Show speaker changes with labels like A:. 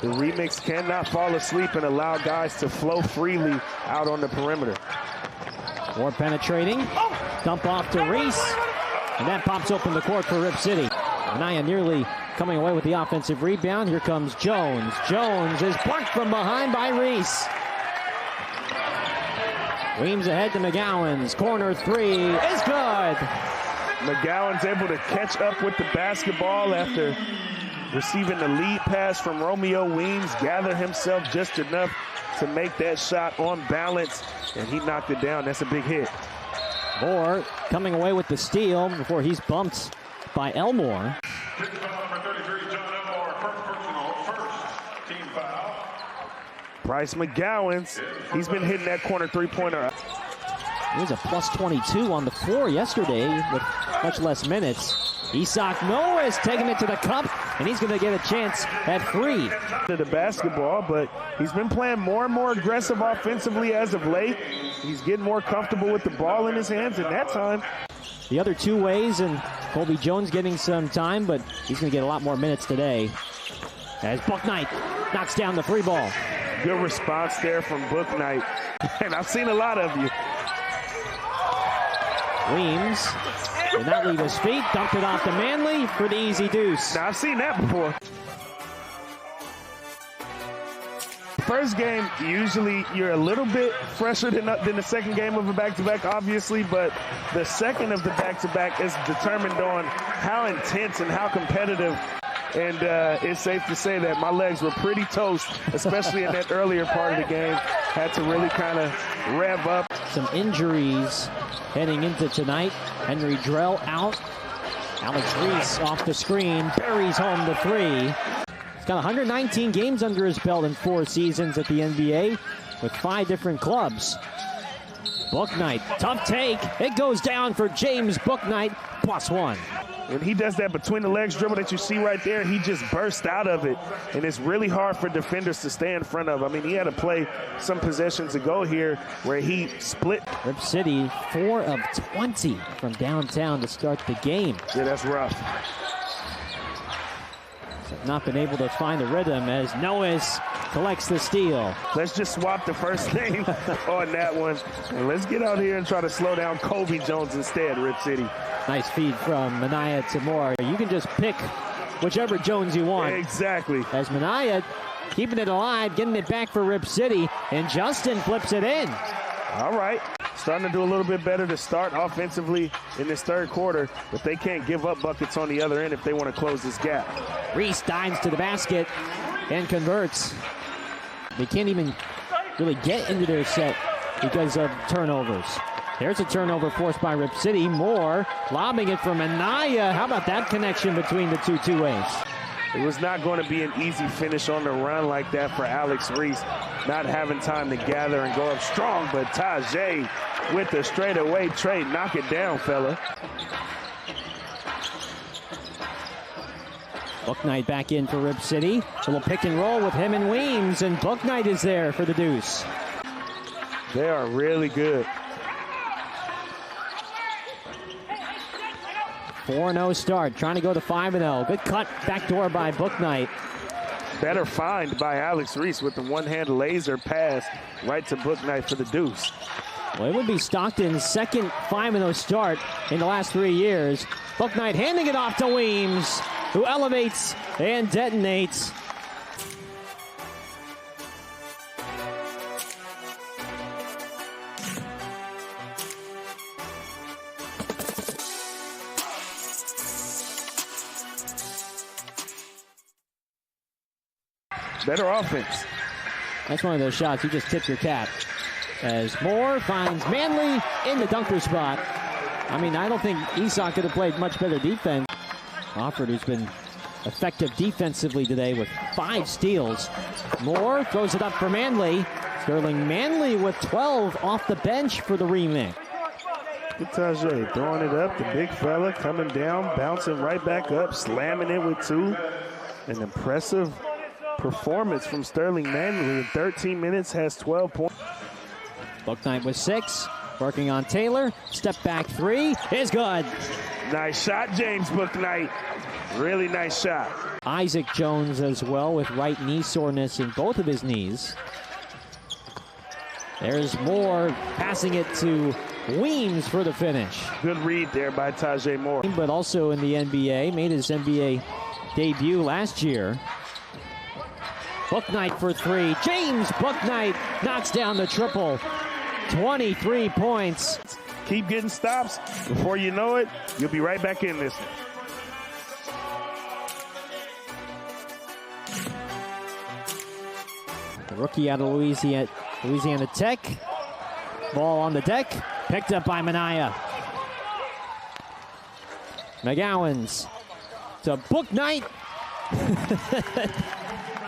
A: The remix cannot fall asleep and allow guys to flow freely out on the perimeter.
B: More penetrating. Dump off to Reese. And that pops open the court for Rip City. Anaya nearly coming away with the offensive rebound. Here comes Jones. Jones is blocked from behind by Reese. Weems ahead to McGowan's. Corner three is good.
A: McGowan's able to catch up with the basketball after receiving the lead pass from Romeo Weems. Gather himself just enough to make that shot on balance, and he knocked it down. That's a big hit.
B: Moore coming away with the steal before he's bumped by Elmore.
A: Bryce McGowan's, he's been hitting that corner three-pointer.
B: He was a plus 22 on the floor yesterday with much less minutes. Isak Norris taking it to the cup, and he's going to get a chance at free.
A: To the basketball, but he's been playing more and more aggressive offensively as of late. He's getting more comfortable with the ball in his hands, and that time.
B: The other two ways, and Colby Jones getting some time, but he's going to get a lot more minutes today. As Bouknight knocks down the free ball.
A: Good response there from Bouknight, and I've seen a lot of you.
B: Weems did not leave his feet, dumped it off to Manley for the easy deuce.
A: Now, I've seen that before. First game, usually you're a little bit fresher than the second game of a back-to-back, obviously, but the second of the back-to-back is determined on how intense and how competitive. And it's safe to say that my legs were pretty toast, especially in that earlier part of the game. Had to really kind of rev up.
B: Some injuries heading into tonight. Henry Drell out. Alex Reese off the screen. Buries home the three. He's got 119 games under his belt in 4 seasons at the NBA with 5 different clubs. Bouknight, tough take. It goes down for James Bouknight, +1.
A: When he does that between the legs dribble that you see right there, he just bursts out of it. And it's really hard for defenders to stay in front of. I mean, he had to play some possessions ago here where he split.
B: Rip City, 4 of 20 from downtown to start the game.
A: Yeah, that's rough.
B: Not been able to find the rhythm as Noes collects the steal.
A: Let's just swap the first name on that one. And let's get out here and try to slow down Colby Jones instead, Rip City.
B: Nice feed from Minaya to Moore. You can just pick whichever Jones you want.
A: Exactly.
B: As Minaya keeping it alive, getting it back for Rip City, and Justin flips it in.
A: All right. Starting to do a little bit better to start offensively in this third quarter, but they can't give up buckets on the other end if they want to close this gap.
B: Reese dives to the basket and converts. They can't even really get into their set because of turnovers. There's a turnover forced by Rip City. Moore lobbing it for Minaya. How about that connection between the two-ways?
A: It was not going to be an easy finish on the run like that for Alex Reese. Not having time to gather and go up strong, but Tajay with the straightaway trade. Knock it down, fella.
B: Bouknight back in for Rip City. A little pick and roll with him and Weems, and Bouknight is there for the deuce.
A: They are really good.
B: 4-0 start, trying to go to 5-0. Good cut, backdoor by Bouknight.
A: Better find by Alex Reese with the one-hand laser pass right to Bouknight for the deuce.
B: Well, it would be Stockton's second 5-0 start in the last 3 years. Bouknight handing it off to Weems, who elevates and detonates.
A: Better offense.
B: That's one of those shots you just tip your cap. As Moore finds Manley in the dunker spot. I mean, I don't think Isak could have played much better defense. Crawford, who's been effective defensively today with 5 steals. Moore throws it up for Manley. Sterling Manley with 12 off the bench for the remix.
A: Tajay throwing it up. The big fella coming down, bouncing right back up, slamming it with 2. An impressive performance from Sterling Manley in 13 minutes, has 12 points.
B: Bouknight with 6, working on Taylor. Step back 3 is good.
A: Nice shot, James Bouknight. Really nice shot.
B: Isaac Jones as well with right knee soreness in both of his knees. There's Moore passing it to Weems for the finish.
A: Good read there by Tajay Moore.
B: But also in the NBA, made his NBA debut last year. Bouknight for three. James Bouknight knocks down the triple. 23 points.
A: Keep getting stops. Before you know it, you'll be right back in this one.
B: The rookie out of Louisiana Tech. Ball on the deck. Picked up by Minaya. McGowan's to Bouknight.